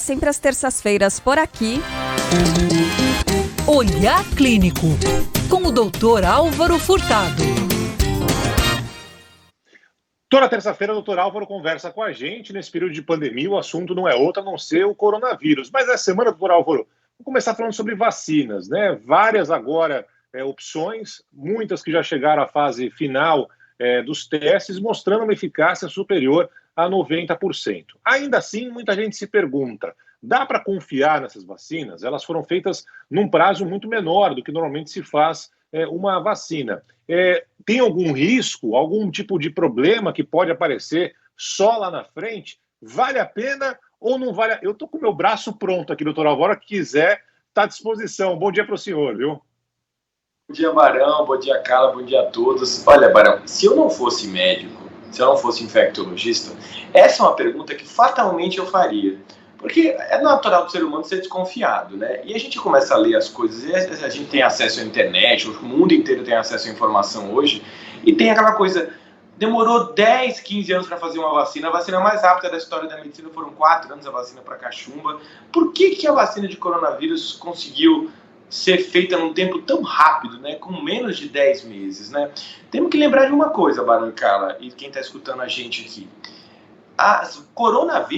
sempre às terças-feiras por aqui. Olhar Clínico, com o Dr. Álvaro Furtado. Toda terça-feira, o Dr. Álvaro conversa com a gente. Nesse período de pandemia, o assunto não é outro a não ser o coronavírus. Mas essa semana, Dr. Álvaro, vamos começar falando sobre vacinas, né? Várias agora opções, muitas que já chegaram à fase final dos testes, mostrando uma eficácia superior a 90%. Ainda assim, muita gente se pergunta, dá para confiar nessas vacinas? Elas foram feitas num prazo muito menor do que normalmente se faz uma vacina. Tem algum risco, algum tipo de problema que pode aparecer só lá na frente? Vale a pena ou não vale? Eu estou com o meu braço pronto aqui, doutor Álvaro, que quiser, está à disposição. Bom dia para o senhor, viu? Bom dia, Barão. Bom dia, Carla. Bom dia a todos. Olha, Barão, se eu não fosse médico, se eu não fosse infectologista, essa é uma pergunta que fatalmente eu faria. Porque é natural do ser humano ser desconfiado, né? E a gente começa a ler as coisas, e a gente tem acesso à internet, o mundo inteiro tem acesso à informação hoje, e tem aquela coisa, demorou 10, 15 anos para fazer uma vacina, a vacina mais rápida da história da medicina foram 4 anos, a vacina para cachumba. Por que a vacina de coronavírus conseguiu ser feita num tempo tão rápido, né? Com menos de 10 meses, né? Temos que lembrar de uma coisa, Barão e Carla, e quem está escutando a gente aqui.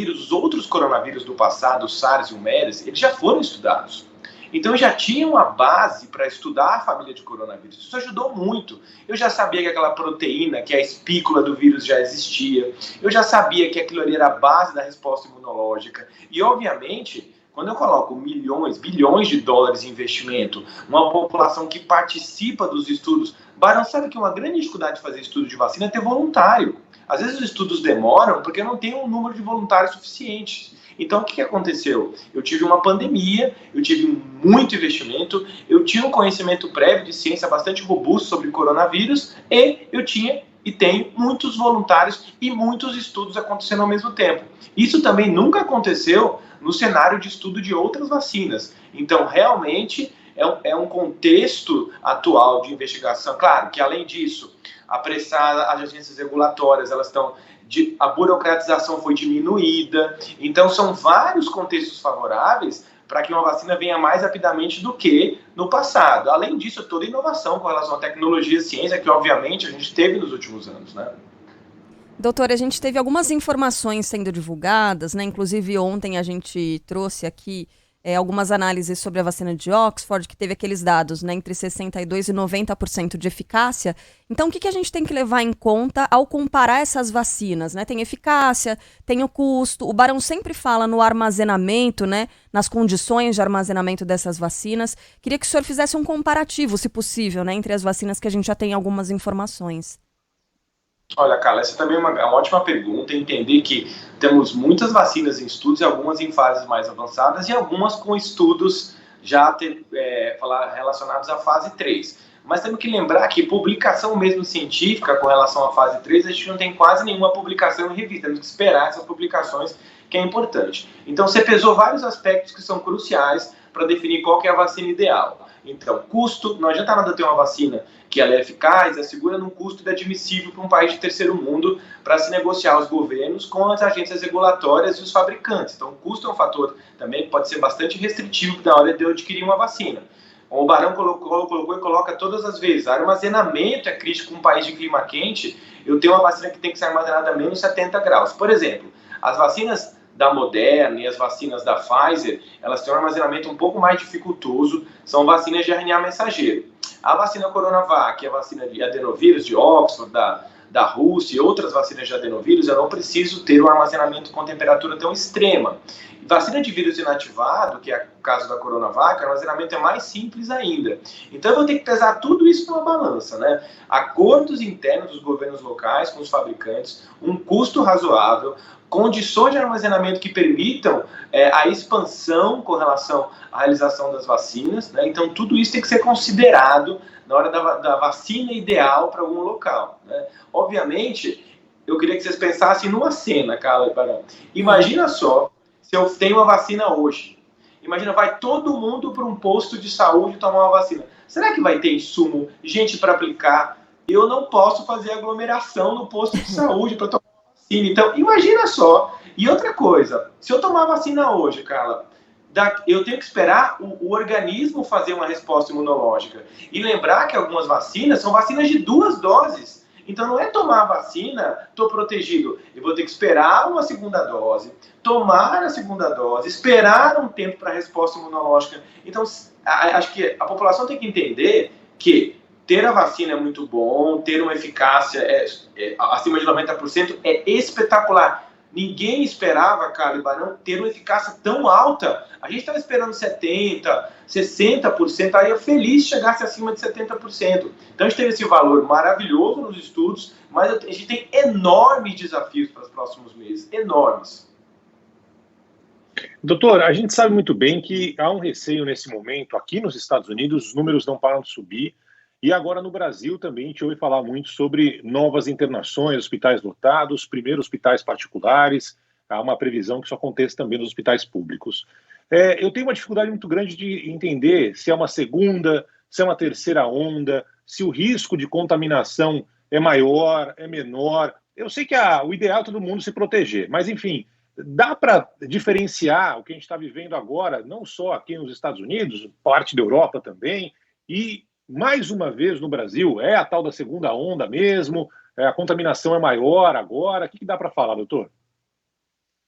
Os outros coronavírus do passado, o SARS e o MERS, eles já foram estudados. Então já tinha uma base para estudar a família de coronavírus. Isso ajudou muito. Eu já sabia que aquela proteína, que é a espícula do vírus, já existia. Eu já sabia que aquilo ali era a base da resposta imunológica. E, obviamente, quando eu coloco milhões, bilhões de dólares em investimento, uma população que participa dos estudos... Barão, sabe que uma grande dificuldade de fazer estudo de vacina é ter voluntário. Às vezes os estudos demoram porque não tem um número de voluntários suficiente. Então, o que aconteceu? Eu tive uma pandemia, eu tive muito investimento, eu tinha um conhecimento prévio de ciência bastante robusto sobre coronavírus e eu tinha e tenho muitos voluntários e muitos estudos acontecendo ao mesmo tempo. Isso também nunca aconteceu no cenário de estudo de outras vacinas. Então, realmente, é um contexto atual de investigação. Claro que, além disso, apressar as agências regulatórias, a burocratização foi diminuída. Então, são vários contextos favoráveis para que uma vacina venha mais rapidamente do que no passado. Além disso, toda inovação com relação à tecnologia e ciência, que obviamente a gente teve nos últimos anos, né? Doutor, a gente teve algumas informações sendo divulgadas, né? Inclusive ontem a gente trouxe aqui algumas análises sobre a vacina de Oxford, que teve aqueles dados, né, entre 62% e 90% de eficácia. Então, o que a gente tem que levar em conta ao comparar essas vacinas, né? Tem eficácia, tem o custo. O Barão sempre fala no armazenamento, né, nas condições de armazenamento dessas vacinas. Queria que o senhor fizesse um comparativo, se possível, né, entre as vacinas que a gente já tem algumas informações. Olha, Carla, essa também é uma ótima pergunta. Entender que temos muitas vacinas em estudos, e algumas em fases mais avançadas e algumas com estudos já relacionados à fase 3. Mas temos que lembrar que publicação mesmo científica com relação à fase 3, a gente não tem quase nenhuma publicação em revista. Temos que esperar essas publicações, que é importante. Então, você pesou vários aspectos que são cruciais para definir qual que é a vacina ideal. Então, custo, não adianta nada ter uma vacina que ela é eficaz, é segura num custo inadmissível para um país de terceiro mundo para se negociar os governos com as agências regulatórias e os fabricantes. Então, o custo é um fator também que pode ser bastante restritivo na hora de eu adquirir uma vacina. O Barão colocou e coloca todas as vezes. O armazenamento é crítico em um país de clima quente. Eu tenho uma vacina que tem que ser armazenada a menos 70 graus. Por exemplo, as vacinas da Moderna e as vacinas da Pfizer, elas têm um armazenamento um pouco mais dificultoso, são vacinas de RNA mensageiro. A vacina Coronavac, a vacina de adenovírus de Oxford, da Rússia e outras vacinas de adenovírus, eu não preciso ter um armazenamento com temperatura tão extrema. Vacina de vírus inativado, que é o caso da Coronavac, o armazenamento é mais simples ainda. Então eu vou ter que pesar tudo isso numa balança, né? Acordos internos dos governos locais com os fabricantes, um custo razoável, condições de armazenamento que permitam a expansão com relação à realização das vacinas, né? Então tudo isso tem que ser considerado na hora da vacina ideal para algum local, né? Obviamente, eu queria que vocês pensassem numa cena, Carla e Barão. Imagina só, se eu tenho uma vacina hoje, imagina, vai todo mundo para um posto de saúde tomar uma vacina. Será que vai ter insumo, gente para aplicar? Eu não posso fazer aglomeração no posto de saúde para tomar uma vacina. Então, imagina só, E outra coisa, se eu tomar vacina hoje, Carla, eu tenho que esperar o organismo fazer uma resposta imunológica. E lembrar que algumas vacinas são vacinas de 2 doses. Então não é tomar a vacina, estou protegido. Eu vou ter que esperar uma segunda dose, tomar a segunda dose, esperar um tempo para a resposta imunológica. Então, acho que a população tem que entender que ter a vacina é muito bom, ter uma eficácia acima de 90% é espetacular. Ninguém esperava, Carla e Barão, ter uma eficácia tão alta. A gente estava esperando 70%, 60%, aí eu feliz se chegasse acima de 70%. Então a gente teve esse valor maravilhoso nos estudos, mas a gente tem enormes desafios para os próximos meses, enormes. Doutor, a gente sabe muito bem que há um receio nesse momento, aqui nos Estados Unidos, os números não param de subir, e agora no Brasil também a gente ouve falar muito sobre novas internações, hospitais lotados, primeiro hospitais particulares, há uma previsão que isso aconteça também nos hospitais públicos. Eu tenho uma dificuldade muito grande de entender se é uma segunda, se é uma terceira onda, se o risco de contaminação é maior, é menor. Eu sei que o ideal é todo mundo se proteger, mas enfim, dá para diferenciar o que a gente está vivendo agora, não só aqui nos Estados Unidos, parte da Europa também, e mais uma vez no Brasil, é a tal da segunda onda mesmo? A contaminação é maior agora? O que dá para falar, doutor?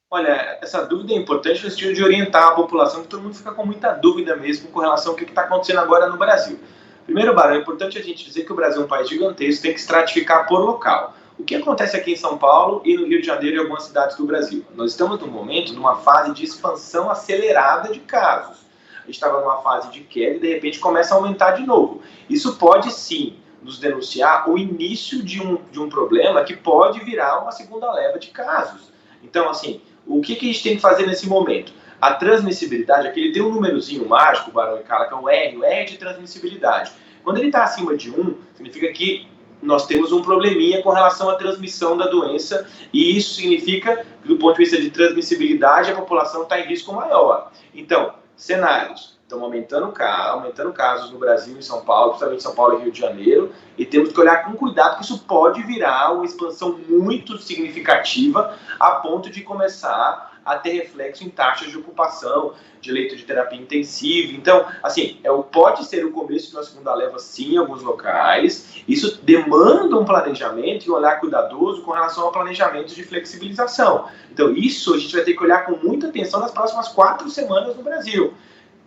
Olha, essa dúvida é importante no sentido de orientar a população, que todo mundo fica com muita dúvida mesmo com relação ao que está acontecendo agora no Brasil. Primeiro, Barão, é importante a gente dizer que o Brasil é um país gigantesco, tem que estratificar por local. O que acontece aqui em São Paulo e no Rio de Janeiro e algumas cidades do Brasil? Nós estamos num momento, numa fase de expansão acelerada de casos. A gente estava numa fase de queda e de repente começa a aumentar de novo. Isso pode sim nos denunciar o início de um problema que pode virar uma segunda leva de casos. Então, assim, o que a gente tem que fazer nesse momento? A transmissibilidade, aqui ele tem um númerozinho mágico, Barão e Carla, que é o R de transmissibilidade. Quando ele está acima de 1, significa que nós temos um probleminha com relação à transmissão da doença, e isso significa que, do ponto de vista de transmissibilidade, a população está em risco maior. Então, cenários. Estão aumentando casos no Brasil e São Paulo, principalmente São Paulo e Rio de Janeiro, e temos que olhar com cuidado, que isso pode virar uma expansão muito significativa a ponto de começar a ter reflexo em taxas de ocupação, de leito de terapia intensiva. Então, assim, pode ser o começo de uma segunda leva, sim, em alguns locais. Isso demanda um planejamento e um olhar cuidadoso com relação ao planejamento de flexibilização. Então, isso a gente vai ter que olhar com muita atenção nas próximas 4 semanas no Brasil.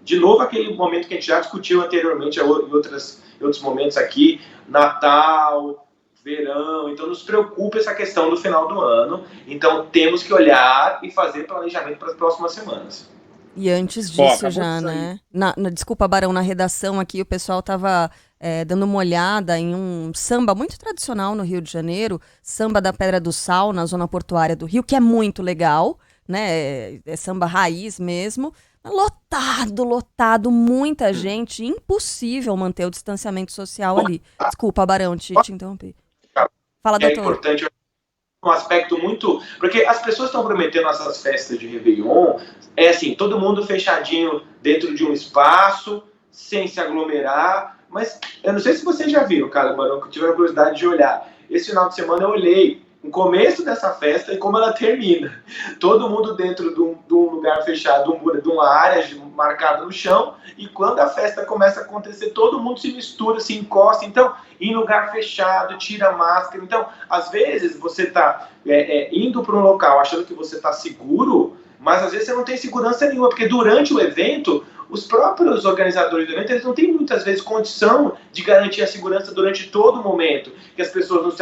De novo, aquele momento que a gente já discutiu anteriormente em outros momentos aqui, Natal, verão, então nos preocupa essa questão do final do ano. Então temos que olhar e fazer planejamento para as próximas semanas. E antes disso já, né? Desculpa, Barão, na redação aqui o pessoal estava dando uma olhada em um samba muito tradicional no Rio de Janeiro, samba da Pedra do Sal, na zona portuária do Rio, que é muito legal, né? É samba raiz mesmo. Lotado, muita gente, impossível manter o distanciamento social ali. Desculpa, Barão, te interrompi. Fala, doutor. É importante um aspecto muito... Porque as pessoas estão prometendo essas festas de Réveillon, assim, todo mundo fechadinho dentro de um espaço, sem se aglomerar, mas eu não sei se vocês já viram, cara, Barão, que tiveram curiosidade de olhar. Esse final de semana eu olhei o começo dessa festa e como ela termina. Todo mundo dentro de um lugar fechado, de uma área marcada no chão, e quando a festa começa a acontecer, todo mundo se mistura, se encosta. Então, em lugar fechado, tira a máscara. Então, às vezes, você está indo para um local achando que você está seguro, mas às vezes você não tem segurança nenhuma, porque durante o evento, os próprios organizadores do evento, eles não têm muitas vezes condição de garantir a segurança durante todo o momento, que as pessoas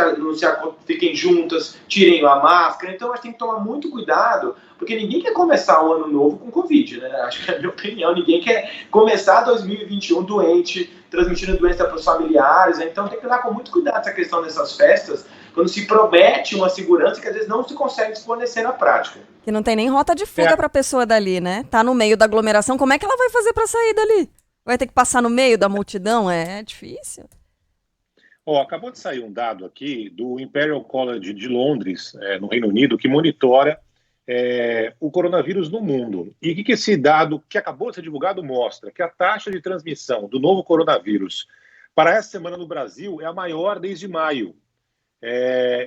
fiquem juntas, tirem a máscara. Então, a gente tem que tomar muito cuidado, porque ninguém quer começar o ano novo com Covid, né? Acho que é a minha opinião, ninguém quer começar 2021 doente, transmitindo doença para os familiares, né? Então tem que olhar com muito cuidado essa questão dessas festas, quando se promete uma segurança que às vezes não se consegue fornecer na prática. Que não tem nem rota de fuga para a pessoa dali, né? Tá no meio da aglomeração, como é que ela vai fazer para sair dali? Vai ter que passar no meio da multidão? É difícil. Acabou de sair um dado aqui do Imperial College de Londres, no Reino Unido, que monitora o coronavírus no mundo. E o que esse dado, que acabou de ser divulgado, mostra? Que a taxa de transmissão do novo coronavírus para essa semana no Brasil é a maior desde maio.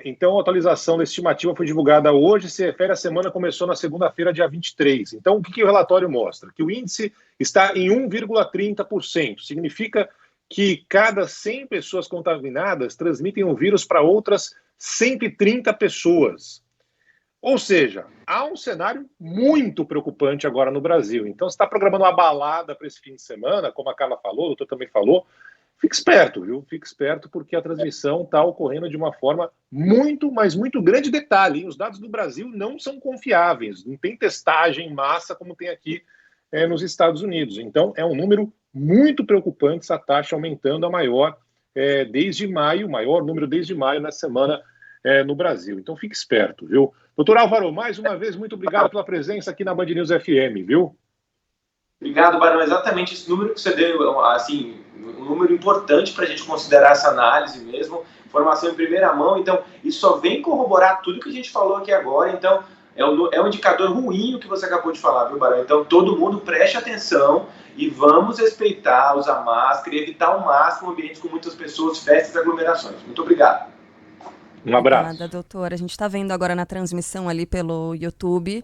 Então, a atualização da estimativa foi divulgada hoje, se refere à semana, começou na segunda-feira, dia 23. Então, o que o relatório mostra? Que o índice está em 1,30%. Significa que cada 100 pessoas contaminadas transmitem o vírus para outras 130 pessoas. Ou seja, há um cenário muito preocupante agora no Brasil. Então, você está programando uma balada para esse fim de semana, como a Carla falou, o doutor também falou. Fique esperto, viu? Fique esperto, porque a transmissão está ocorrendo de uma forma muito, mas muito grande. Detalhe, hein? Os dados do Brasil não são confiáveis, não tem testagem em massa como tem aqui nos Estados Unidos. Então, é um número muito preocupante, essa taxa aumentando, a maior desde maio, o maior número desde maio na semana no Brasil. Então, fique esperto, viu? Doutor Álvaro, mais uma vez, muito obrigado pela presença aqui na Band News FM, viu? Obrigado, Barão. Exatamente esse número que você deu, assim, um número importante para a gente considerar essa análise mesmo, informação em primeira mão. Então, isso só vem corroborar tudo que a gente falou aqui agora. Então, é um indicador ruim o que você acabou de falar, viu, Barão? Então, todo mundo preste atenção e vamos respeitar, usar máscara e evitar ao máximo ambientes com muitas pessoas, festas e aglomerações. Muito obrigado. Um abraço. Obrigada, doutora. A gente está vendo agora na transmissão ali pelo YouTube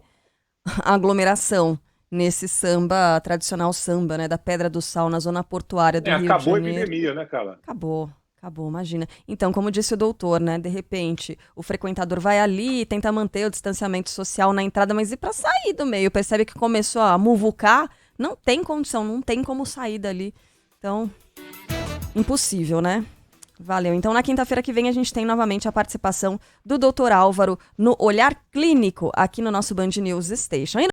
a aglomeração nesse samba, tradicional samba, né, da Pedra do Sal, na zona portuária do Rio de Janeiro. Acabou a epidemia, né, Carla? Acabou, imagina. Então, como disse o doutor, né, de repente, o frequentador vai ali, tenta manter o distanciamento social na entrada, mas e para sair do meio? Percebe que começou a muvucar, não tem condição, não tem como sair dali. Então, impossível, né? Valeu. Então, na quinta-feira que vem, a gente tem novamente a participação do Dr. Álvaro no Olhar Clínico, aqui no nosso Band News Station.